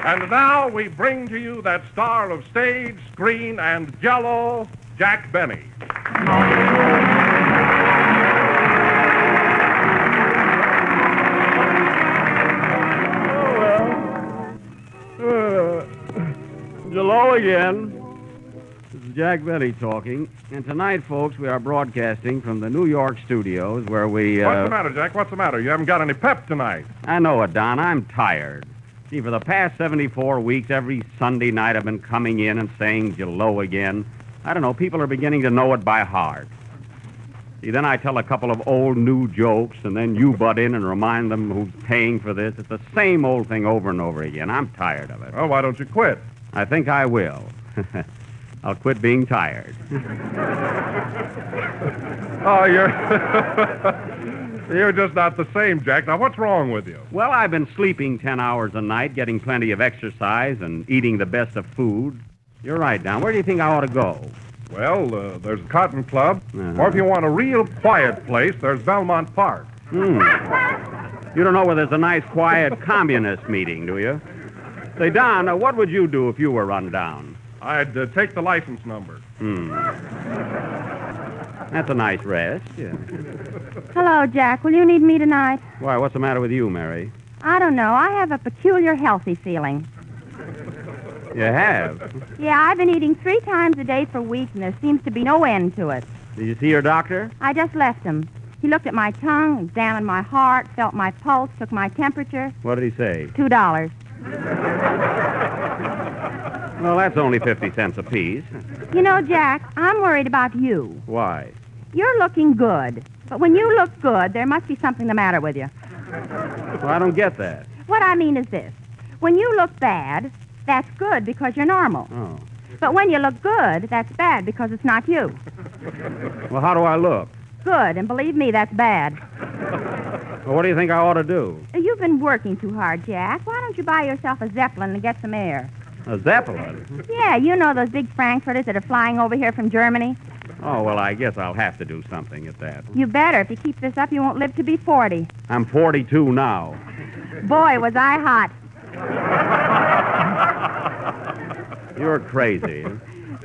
And now we bring to you that star of stage, screen, and Jello, Jack Benny. Jello again. This is Jack Benny talking. And tonight, folks, we are broadcasting from the New York studios where we... What's the matter, Jack? What's the matter? You haven't got any pep tonight. I know it, Don. I'm tired. See, for the past 74 weeks, every Sunday night I've been coming in and saying Jello again. I don't know, people are beginning to know it by heart. See, then I tell a couple of old new jokes, and then you butt in and remind them who's paying for this. It's the same old thing over and over again. I'm tired of it. Well, why don't you quit? I think I will. I'll quit being tired. Oh, you're just not the same, Jack. Now, what's wrong with you? Well, I've been sleeping 10 hours a night, getting plenty of exercise, and eating the best of food. You're right, Don. Where do you think I ought to go? Well, there's a Cotton Club. Or if you want a real quiet place, there's Belmont Park. You don't know where there's a nice, quiet communist meeting, do you? Say, Don, what would you do if you were run down? I'd take the license number. That's a nice rest, yeah. Hello, Jack. Will you need me tonight? Why, what's the matter with you, Mary? I don't know. I have a peculiar healthy feeling. You have? Yeah, I've been eating 3 times a day for weeks, and there seems to be no end to it. Did you see your doctor? I just left him. He looked at my tongue, examined my heart, felt my pulse, took my temperature. What did he say? $2. Well, that's only 50 cents apiece. You know, Jack, I'm worried about you. Why? You're looking good. But when you look good, there must be something the matter with you. Well, I don't get that. What I mean is this. When you look bad, that's good because you're normal. Oh. But when you look good, that's bad because it's not you. Well, how do I look? Good, and believe me, that's bad. Well, what do you think I ought to do? You've been working too hard, Jack. Why don't you buy yourself a Zeppelin and get some air? A Zeppelin? Yeah, you know those big Frankfurters that are flying over here from Germany? Oh, well, I guess I'll have to do something at that. You better. If you keep this up, you won't live to be 40. I'm 42 now. Boy, was I hot. You're crazy.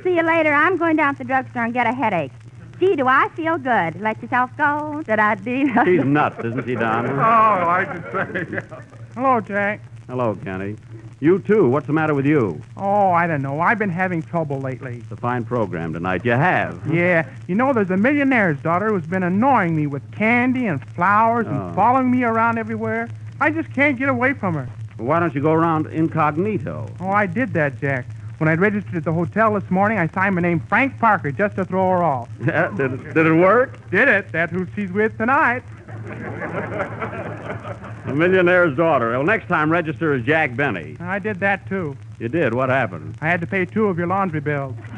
See you later. I'm going down to the drugstore and get a headache. Gee, do I feel good. Let yourself go. Da-da-dee. She's nuts, isn't she, Don? Oh, I should say. Hello, Jack. Hello, Kenny. You, too. What's the matter with you? Oh, I don't know. I've been having trouble lately. It's a fine program tonight. You have? Huh? Yeah. You know, there's a millionaire's daughter who's been annoying me with candy and flowers and following me around everywhere. I just can't get away from her. Well, why don't you go around incognito? Oh, I did that, Jack. When I registered at the hotel this morning, I signed my name Frank Parker just to throw her off. Yeah, did it work? Did it? That's who she's with tonight. A millionaire's daughter. Well, next time register as Jack Benny. I did that, too. You did? What happened? I had to pay 2 of your laundry bills. Say,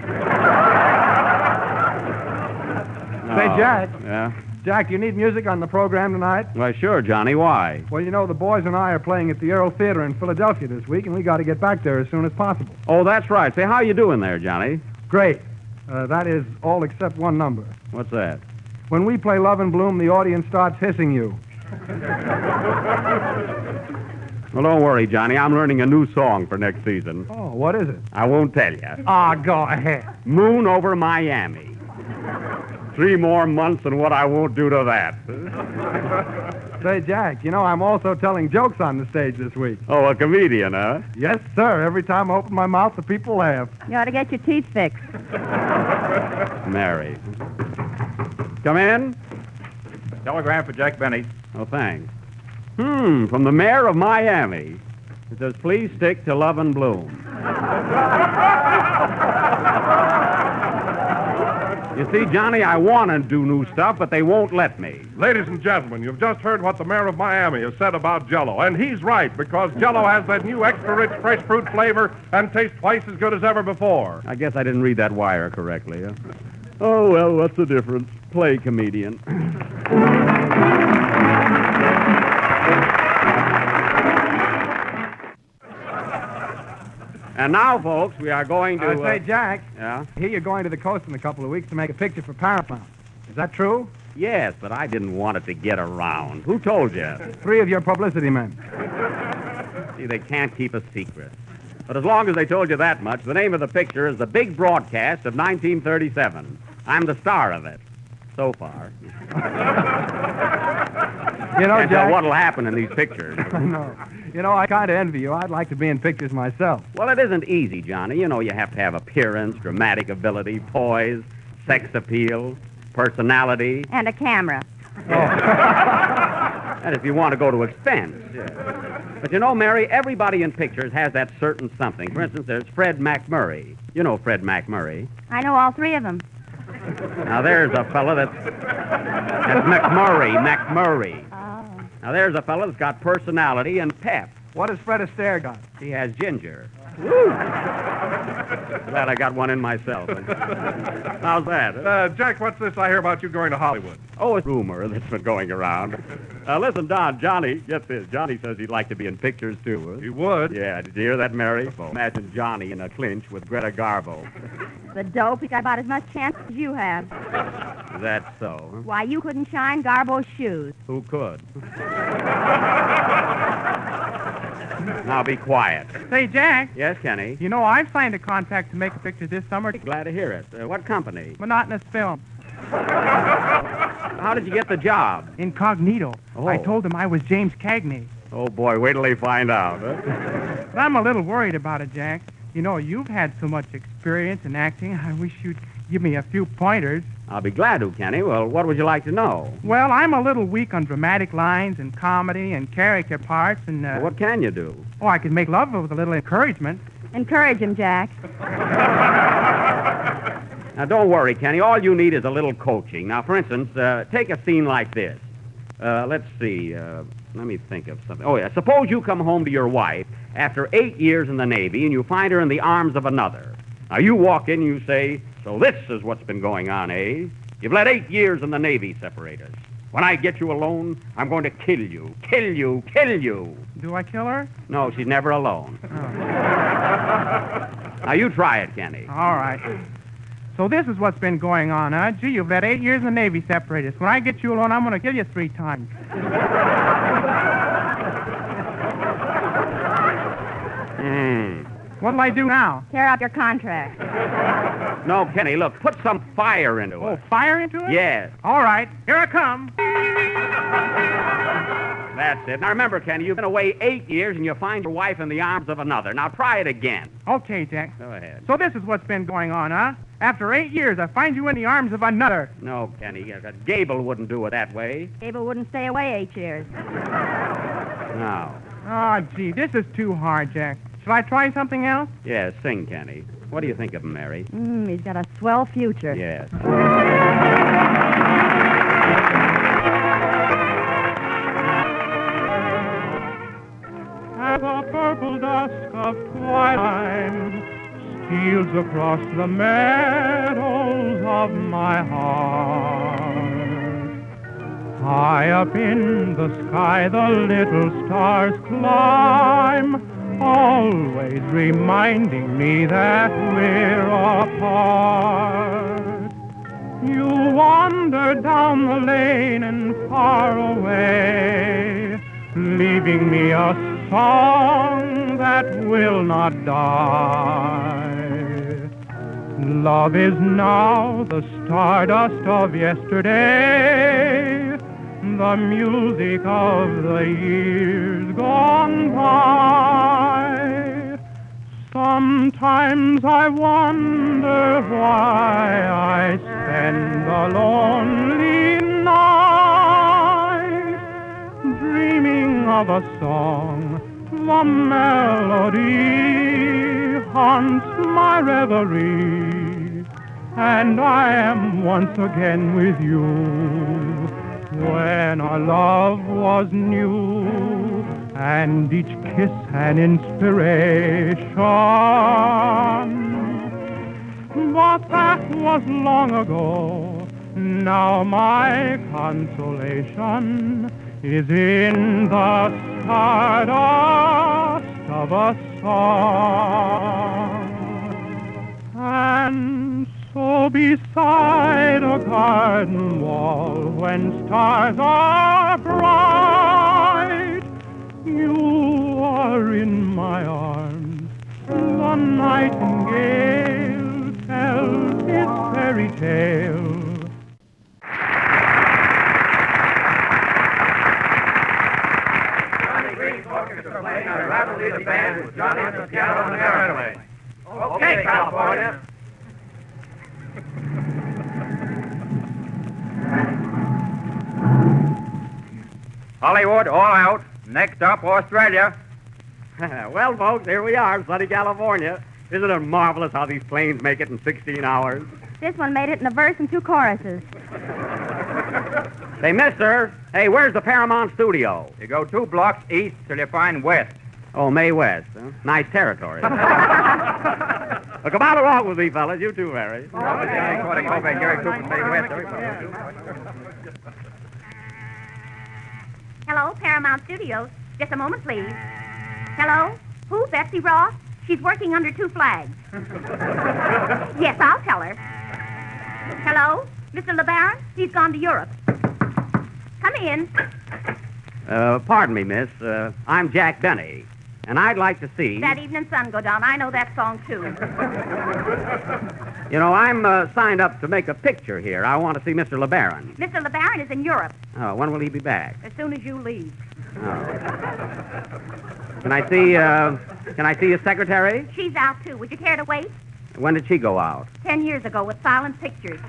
Jack. Yeah? Jack, you need music on the program tonight? Why, sure, Johnny. Why? Well, you know, the boys and I are playing at the Earl Theater in Philadelphia this week, and we got to get back there as soon as possible. Oh, that's right. Say, how you doing there, Johnny? Great. That is all except one number. What's that? When we play Love and Bloom, the audience starts hissing you. Well, don't worry, Johnny. I'm learning a new song for next season. Oh, what is it? I won't tell you. Ah, go ahead. Moon over Miami. 3 more months and what I won't do to that. Say, Jack, you know, I'm also telling jokes on the stage this week. Oh, a comedian, huh? Yes, sir. Every time I open my mouth, the people laugh. You ought to get your teeth fixed. Mary. Come in. Telegram for Jack Benny. Oh, thanks. From the mayor of Miami. It says, please stick to Love and Bloom. You see, Johnny, I want to do new stuff, but they won't let me. Ladies and gentlemen, you've just heard what the mayor of Miami has said about Jello, and he's right, because Jello has that new extra-rich fresh fruit flavor and tastes twice as good as ever before. I guess I didn't read that wire correctly, huh? Oh, well, what's the difference? Play comedian. And now, folks, we are going to... Say, Jack. Yeah? I hear you're going to the coast in a couple of weeks to make a picture for Paramount. Is that true? Yes, but I didn't want it to get around. Who told you? 3 of your publicity men. See, they can't keep a secret. But as long as they told you that much, the name of the picture is The Big Broadcast of 1937. I'm the star of it. So far. You know, Can't tell Jack. what'll happen in these pictures. No. You know, I kind of envy you. I'd like to be in pictures myself. Well, it isn't easy, Johnny. You know, you have to have appearance, dramatic ability, poise, sex appeal, personality, And a camera. and if you want to go to expense. Yeah. But you know, Mary, everybody in pictures has that certain something. For instance, there's Fred McMurray. You know Fred McMurray. I know all three of them. Now, there's a fella that's McMurray. Oh. Now, there's a fella that's got personality and pep. What has Fred Astaire got? He has ginger. Glad I got one in myself. How's that? Jack, what's this I hear about you going to Hollywood? Oh, it's a rumor that's been going around. Listen, Don, Johnny, get this. Johnny says he'd like to be in pictures, too. You would? Yeah, did you hear that, Mary? Imagine Johnny in a clinch with Greta Garbo. The dope, he's got about as much chance as you have. Is that so? Why, you couldn't shine Garbo's shoes. Who could? Now be quiet. Say, Jack, Yes, Kenny? you know, I've signed a contract to make a picture this summer. Glad to hear it. What company? Monotonous film. How did you get the job? Incognito. Oh. I told him I was James Cagney. Oh, boy, wait till they find out. But I'm a little worried about it, Jack. You know, you've had so much experience in acting. I wish you'd give me a few pointers. I'll be glad to, Kenny. Well, what would you like to know? Well, I'm a little weak on dramatic lines and comedy and character parts and, Well, what can you do? oh, I could make love with a little encouragement. Encourage him, Jack. Now, don't worry, Kenny. All you need is a little coaching. Now, for instance, take a scene like this. Let's see. Let me think of something. Oh, yeah. Suppose you come home to your wife after 8 years in the Navy and you find her in the arms of another. Now, you walk in and you say, "So this is what's been going on, eh? You've let 8 years in the Navy separate us. When I get you alone, I'm going to kill you, kill you, kill you." Do I kill her? No, she's never alone. Now, you try it, Kenny. All right. So this is what's been going on, huh? Gee, you've let 8 years in the Navy separate us. When I get you alone, I'm going to kill you 3 times. What'll I do now? Tear out your contract. No, Kenny, look, put some fire into Oh, it. fire into it? Yes, All right. Here I come. that's it. Now, remember, Kenny, you've been away 8 years and you find your wife in the arms of another. Now, try it again. Okay, Jack. Go ahead. So this is what's been going on, huh? After 8 years, I find you in the arms of another. No, Kenny, Gable wouldn't do it that way. Gable wouldn't stay away 8 years. No. Oh, gee, this is too hard, Jack. Shall I try something else? Yes, sing, Kenny. What do you think of him, Mary? He's got a swell future. Yes. As the purple dusk of twilight steals across the meadows of my heart, high up in the sky the little stars climb, always reminding me that we're apart. You wander down the lane and far away, leaving me a song that will not die. Love is now the stardust of yesterday, the music of the years gone by. Sometimes I wonder why I spend the lonely night dreaming of a song. The melody haunts my reverie, and I am once again with you when our love was new, and each kiss an inspiration. But that was long ago. Now my consolation is in the stardust of a song. And so beside a garden wall, when stars are bright, you are in my arms, The nightingale tells its fairy tale. Okay, California. Hollywood, all out. Next up, Australia. Well, folks, here we are, sunny California. Isn't it marvelous how these planes make it in 16 hours? This one made it in a verse and 2 choruses. Say, mister, hey, where's the Paramount studio? You go 2 blocks east till you find west. Oh, May West. Huh? Nice territory. Well, come on along with me, fellas. You too, Mary. Hello, Paramount Studios. Just a moment, please. Hello? Who, Betsy Ross? She's working under 2 flags. Yes, I'll tell her. Hello? Mr. LeBaron? He's gone to Europe. Come in. Pardon me, miss. I'm Jack Benny, and I'd like to see... That evening sun go down. I know that song, too. You know, I'm signed up to make a picture here. I want to see Mr. LeBaron. Mr. LeBaron is in Europe Oh, when will he be back? as soon as you leave. Oh. Can I see his secretary? She's out, too. Would you care to wait? When did she go out? 10 years ago with Silent Pictures.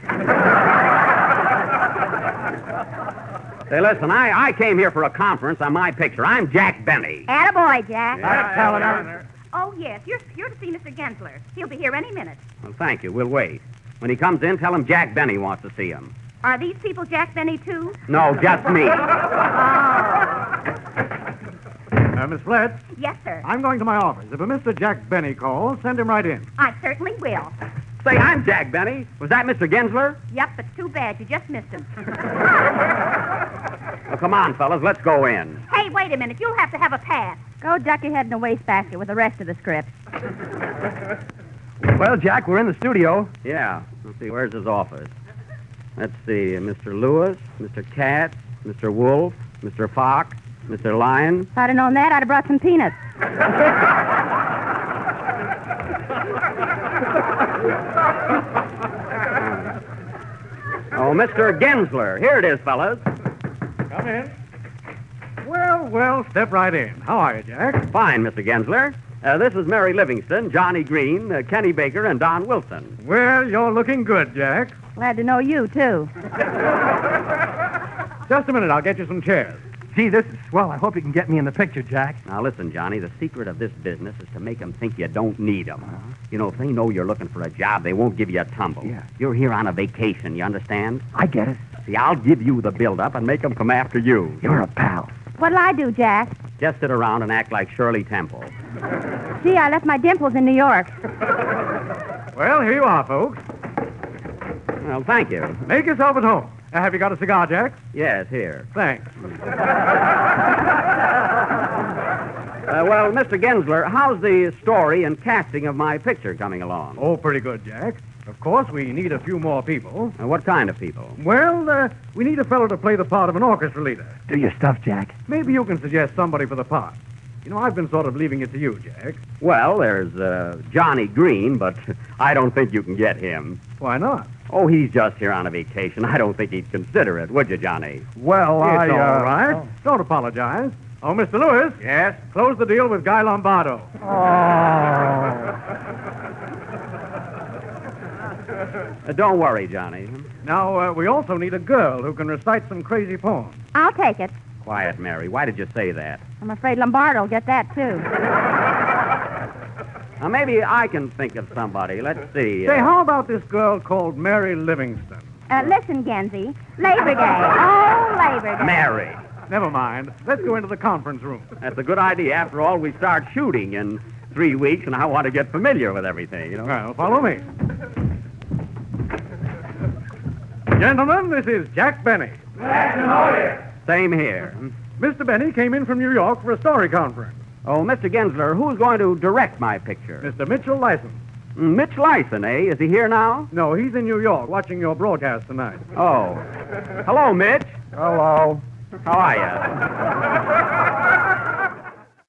Say, listen, I came here for a conference on my picture. I'm Jack Benny. Attaboy, Jack. Yeah. Oh, yes. You're to see Mr. Gensler. He'll be here any minute. Well, thank you. We'll wait. When he comes in, tell him Jack Benny wants to see him. Are these people Jack Benny, too? No, just me. Miss Flett, Yes, sir. I'm going to my office. If a Mr. Jack Benny calls, send him right in. I certainly will. Say, I'm Jack Benny. Was that Mr. Gensler? Yep, it's too bad. You just missed him. Well, come on, fellas. Let's go in. Hey, wait a minute. You'll have to have a pass. Go duck your head in a wastebasket with the rest of the script. Well, Jack, we're in the studio. Yeah. Let's see. Where's his office? Let's see. Mr. Lewis, Mr. Katz, Mr. Wolf, Mr. Fox, Mr. Lion. If I'd have known that, I'd have brought some peanuts. Oh, Mr. Gensler. Here it is, fellas. Come in. Well, step right in. How are you, Jack? Fine, Mr. Gensler. This is Mary Livingston, Johnny Green, Kenny Baker, and Don Wilson. Well, you're looking good, Jack. Glad to know you, too. Just a minute, I'll get you some chairs. Gee, this is swell. I hope you can get me in the picture, Jack. Now, listen, Johnny, the secret of this business is to make them think you don't need them. You know, if they know you're looking for a job, they won't give you a tumble. Yeah. You're here on a vacation, you understand? I get it. See, I'll give you the build-up and make them come after you. You're a pal. What'll I do, Jack? Just sit around and act like Shirley Temple. Gee, I left my dimples in New York. Well, here you are, folks. Well, thank you. Make yourself at home. Have you got a cigar, Jack? Yes, here. Thanks. Well, Mr. Gensler, how's the story and casting of my picture coming along? Oh, pretty good, Jack. Of course, we need a few more people. What kind of people? Well, we need a fellow to play the part of an orchestra leader. Do your stuff, Jack. Maybe you can suggest somebody for the part. You know, I've been sort of leaving it to you, Jack. Well, there's Johnny Green, but I don't think you can get him. Why not? Oh, he's just here on a vacation. I don't think he'd consider it, would you, Johnny? Well, it's all right. oh. Don't apologize. Oh, Mr. Lewis. Yes? Close the deal with Guy Lombardo. Don't worry, Johnny. Now, we also need a girl who can recite some crazy poems. I'll take it. Quiet, Mary. Why did you say that? I'm afraid Lombardo'll get that, too. Now, maybe I can think of somebody. Let's see. Say, how about this girl called Mary Livingston? Listen, Genzy. Labor Day. Oh, Labor Day. Mary. Never mind. Let's go into the conference room. That's a good idea. After all, we start shooting in 3 weeks, and I want to get familiar with everything, you know. Well, follow me. Gentlemen, this is Jack Benny. Same here. Mr. Benny came in from New York for a story conference. Oh, Mr. Gensler, who's going to direct my picture? Mr. Mitchell Lyson. Mitch Lyson, eh? Is he here now? No, he's in New York watching your broadcast tonight. Oh. Hello, Mitch. Hello. How are you?